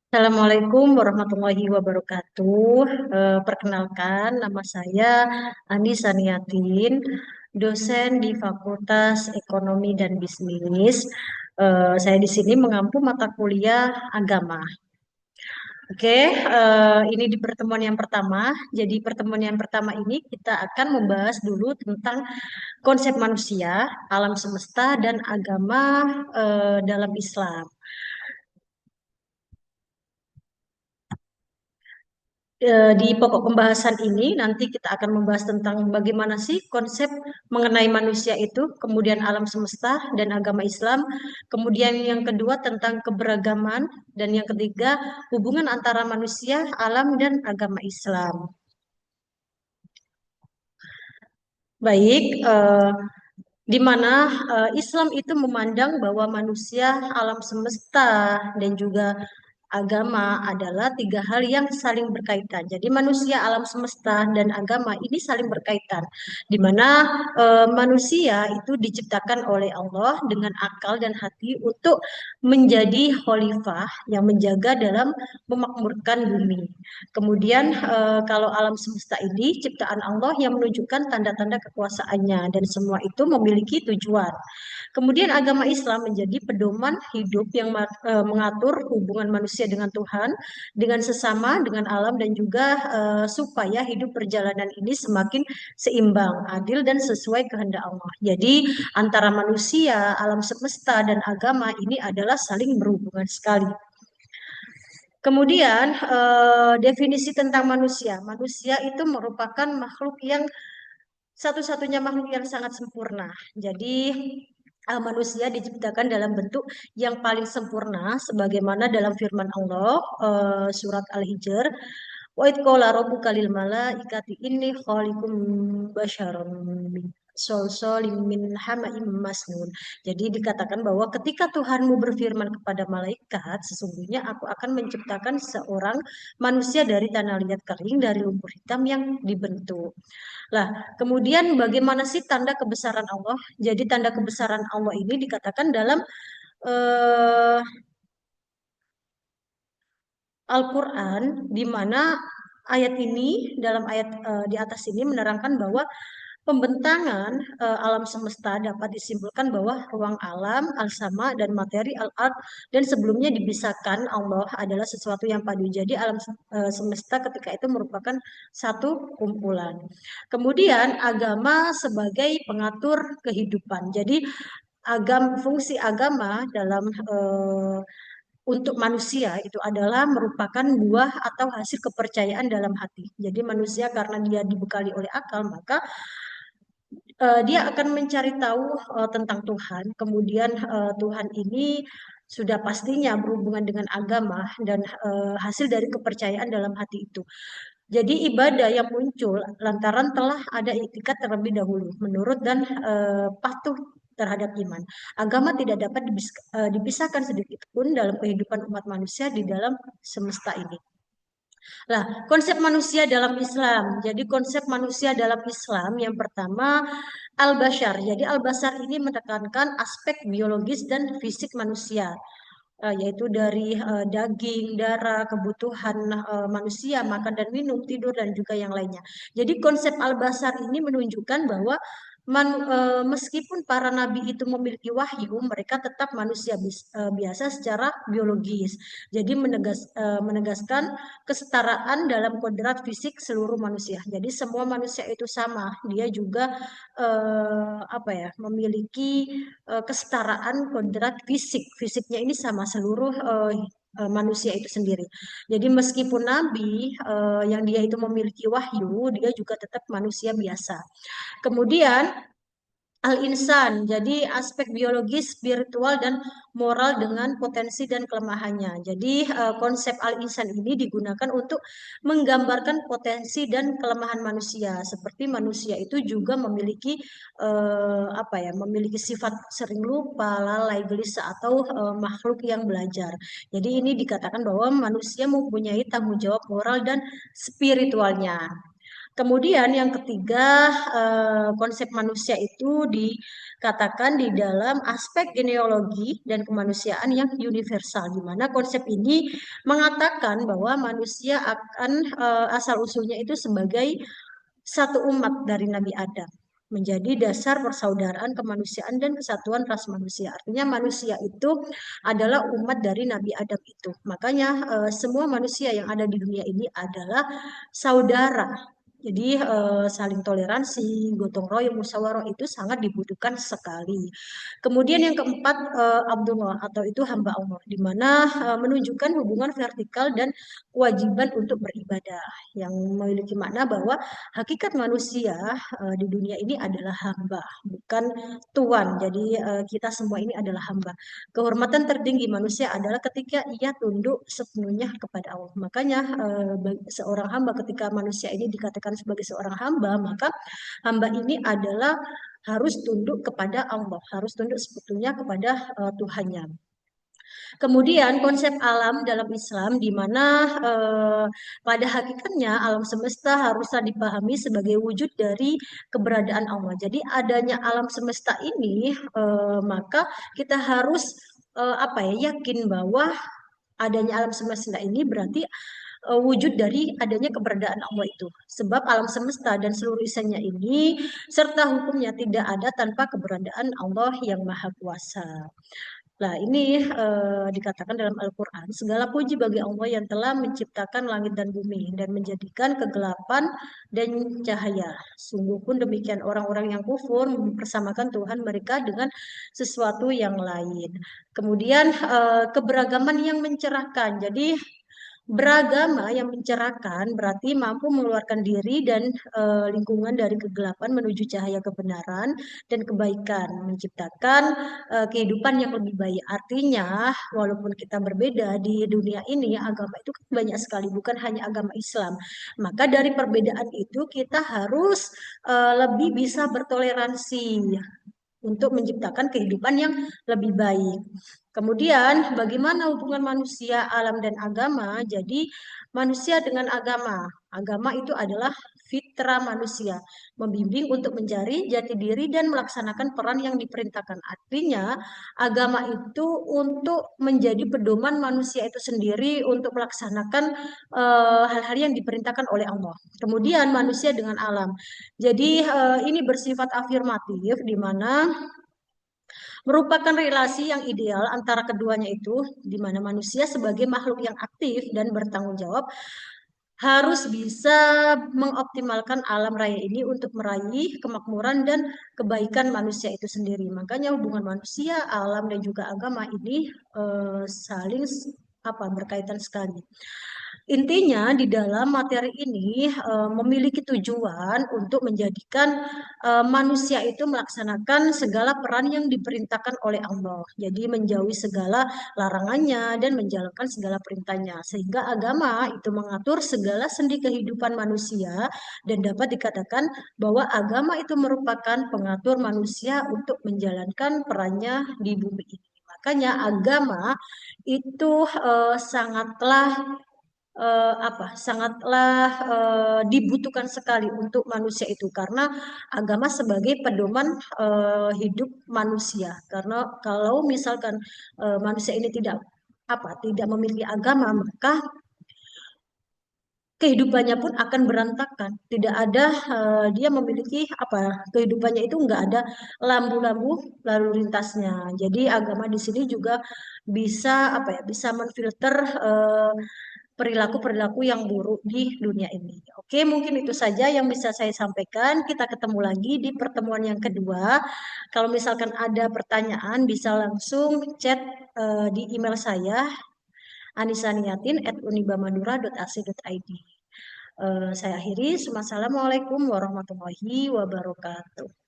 Assalamualaikum warahmatullahi wabarakatuh. Perkenalkan, nama saya Ani Saniatin, dosen di Fakultas Ekonomi dan Bisnis. Saya di sini mengampu mata kuliah agama. Oke, ini di pertemuan yang pertama. Jadi pertemuan yang pertama ini kita akan membahas dulu tentang konsep manusia, alam semesta, dan agama dalam Islam. Di pokok pembahasan ini nanti kita akan membahas tentang bagaimana sih konsep mengenai manusia itu, kemudian alam semesta dan agama Islam, kemudian yang kedua tentang keberagaman, dan yang ketiga hubungan antara manusia, alam, dan agama Islam. Baik, di mana Islam itu memandang bahwa manusia, alam semesta, dan juga agama adalah tiga hal yang saling berkaitan. Jadi manusia, alam semesta, dan agama ini saling berkaitan. Di mana manusia itu diciptakan oleh Allah dengan akal dan hati untuk menjadi khalifah yang menjaga dalam memakmurkan bumi. Kemudian kalau alam semesta ini ciptaan Allah yang menunjukkan tanda-tanda kekuasaannya dan semua itu memiliki tujuan. Kemudian agama Islam menjadi pedoman hidup yang mengatur hubungan manusia dengan Tuhan, dengan sesama, dengan alam, dan juga supaya hidup perjalanan ini semakin seimbang, adil, dan sesuai kehendak Allah. Jadi antara manusia, alam semesta, dan agama ini adalah saling berhubungan sekali. Kemudian definisi tentang manusia. Manusia itu merupakan makhluk yang satu-satunya makhluk yang sangat sempurna. Jadi manusia diciptakan dalam bentuk yang paling sempurna sebagaimana dalam firman Allah surat Al-Hijr, wa id qala rabbuka lil malaikati inni khaliqum basyaram min solsolim min hamaim masnun. Jadi dikatakan bahwa ketika Tuhanmu berfirman kepada malaikat, sesungguhnya aku akan menciptakan seorang manusia dari tanah liat kering, dari lumpur hitam yang dibentuk. Lah, kemudian bagaimana sih tanda kebesaran Allah? Jadi tanda kebesaran Allah ini dikatakan dalam eh, Al-Quran, di mana ayat ini, dalam ayat di atas ini menerangkan bahwa pembentangan alam semesta dapat disimpulkan bahwa ruang alam, al-sama, dan materi al-ard, dan sebelumnya dibisahkan Allah adalah sesuatu yang padu. Jadi alam semesta ketika itu merupakan satu kumpulan. Kemudian agama sebagai pengatur kehidupan. Jadi fungsi agama dalam untuk manusia itu adalah merupakan buah atau hasil kepercayaan dalam hati. Jadi manusia karena dia dibekali oleh akal, maka dia akan mencari tahu tentang Tuhan. Kemudian Tuhan ini sudah pastinya berhubungan dengan agama dan hasil dari kepercayaan dalam hati itu. Jadi ibadah yang muncul lantaran telah ada itikat terlebih dahulu menurut dan patuh terhadap iman. Agama tidak dapat dipisahkan sedikit pun dalam kehidupan umat manusia di dalam semesta ini. Lah, konsep manusia dalam Islam. Jadi konsep manusia dalam Islam yang pertama al-bashar. Jadi al-bashar ini menekankan aspek biologis dan fisik manusia, yaitu dari daging, darah, kebutuhan manusia, makan dan minum, tidur dan juga yang lainnya. Jadi konsep al-bashar ini menunjukkan bahwa meskipun para nabi itu memiliki wahyu, mereka tetap manusia biasa secara biologis. Jadi menegaskan kesetaraan dalam kodrat fisik seluruh manusia. Jadi semua manusia itu sama. Dia juga apa ya, memiliki kesetaraan kodrat fisik. Fisiknya ini sama seluruh manusia itu sendiri. Jadi meskipun nabi yang dia itu memiliki wahyu, dia juga tetap manusia biasa. Kemudian al-insan, jadi aspek biologis, spiritual, dan moral dengan potensi dan kelemahannya. Jadi konsep al-insan ini digunakan untuk menggambarkan potensi dan kelemahan manusia. Seperti manusia itu juga memiliki apa ya, memiliki sifat sering lupa, lalai, gelisah, atau makhluk yang belajar. Jadi ini dikatakan bahwa manusia mempunyai tanggung jawab moral dan spiritualnya. Kemudian yang ketiga, konsep manusia itu dikatakan di dalam aspek genealogi dan kemanusiaan yang universal, di mana konsep ini mengatakan bahwa manusia akan asal-usulnya itu sebagai satu umat dari Nabi Adam, menjadi dasar persaudaraan kemanusiaan dan kesatuan ras manusia. Artinya manusia itu adalah umat dari Nabi Adam itu. Makanya semua manusia yang ada di dunia ini adalah saudara. Jadi saling toleransi, gotong royong, musyawarah itu sangat dibutuhkan sekali. Kemudian yang keempat, Abdullah atau itu hamba Allah, di mana menunjukkan hubungan vertikal dan kewajiban untuk beribadah, yang memiliki makna bahwa hakikat manusia di dunia ini adalah hamba, bukan tuan. Jadi kita semua ini adalah hamba. Kehormatan tertinggi manusia adalah ketika ia tunduk sepenuhnya kepada Allah. Makanya seorang hamba, ketika manusia ini dikatakan sebagai seorang hamba, maka hamba ini adalah harus tunduk kepada Allah, harus tunduk sebetulnya kepada Tuhannya. Kemudian konsep alam dalam Islam di mana pada hakikatnya alam semesta haruslah dipahami sebagai wujud dari keberadaan Allah. Jadi adanya alam semesta ini maka kita harus apa ya, yakin bahwa adanya alam semesta ini berarti wujud dari adanya keberadaan Allah itu. Sebab alam semesta dan seluruh isinya ini serta hukumnya tidak ada tanpa keberadaan Allah yang Maha Kuasa. Nah, ini dikatakan dalam Al-Quran, segala puji bagi Allah yang telah menciptakan langit dan bumi dan menjadikan kegelapan dan cahaya. Sungguh pun demikian orang-orang yang kufur mempersamakan Tuhan mereka dengan sesuatu yang lain. Kemudian keberagaman yang mencerahkan. Jadi beragama yang mencerahkan berarti mampu mengeluarkan diri dan lingkungan dari kegelapan menuju cahaya kebenaran dan kebaikan, menciptakan kehidupan yang lebih baik. Artinya, walaupun kita berbeda di dunia ini, agama itu kan banyak sekali, bukan hanya agama Islam. Maka dari perbedaan itu kita harus lebih bisa bertoleransi untuk menciptakan kehidupan yang lebih baik. Kemudian, bagaimana hubungan manusia, alam, dan agama? Jadi, manusia dengan agama. Agama itu adalah fitrah manusia, membimbing untuk mencari jati diri dan melaksanakan peran yang diperintahkan. Artinya, agama itu untuk menjadi pedoman manusia itu sendiri untuk melaksanakan hal-hal yang diperintahkan oleh Allah. Kemudian, manusia dengan alam. Jadi, ini bersifat afirmatif, di mana merupakan relasi yang ideal antara keduanya itu, di mana manusia sebagai makhluk yang aktif dan bertanggung jawab harus bisa mengoptimalkan alam raya ini untuk meraih kemakmuran dan kebaikan manusia itu sendiri. Makanya hubungan manusia, alam, dan juga agama ini saling berkaitan sekali. Intinya di dalam materi ini memiliki tujuan untuk menjadikan manusia itu melaksanakan segala peran yang diperintahkan oleh Allah. Jadi menjauhi segala larangannya dan menjalankan segala perintahnya. Sehingga agama itu mengatur segala sendi kehidupan manusia dan dapat dikatakan bahwa agama itu merupakan pengatur manusia untuk menjalankan perannya di bumi ini. Makanya agama itu sangatlah dibutuhkan sekali untuk manusia itu, karena agama sebagai pedoman hidup manusia. Karena kalau misalkan manusia ini tidak memiliki agama, maka kehidupannya pun akan berantakan. Tidak ada dia memiliki kehidupannya itu nggak ada lampu-lampu lalu lintasnya. Jadi agama di sini juga bisa bisa menfilter perilaku-perilaku yang buruk di dunia ini. Oke, mungkin itu saja yang bisa saya sampaikan. Kita ketemu lagi di pertemuan yang kedua. Kalau misalkan ada pertanyaan, bisa langsung chat di email saya, anisaniatin@unibamadura.ac.id. Saya akhiri. Wassalamualaikum warahmatullahi wabarakatuh.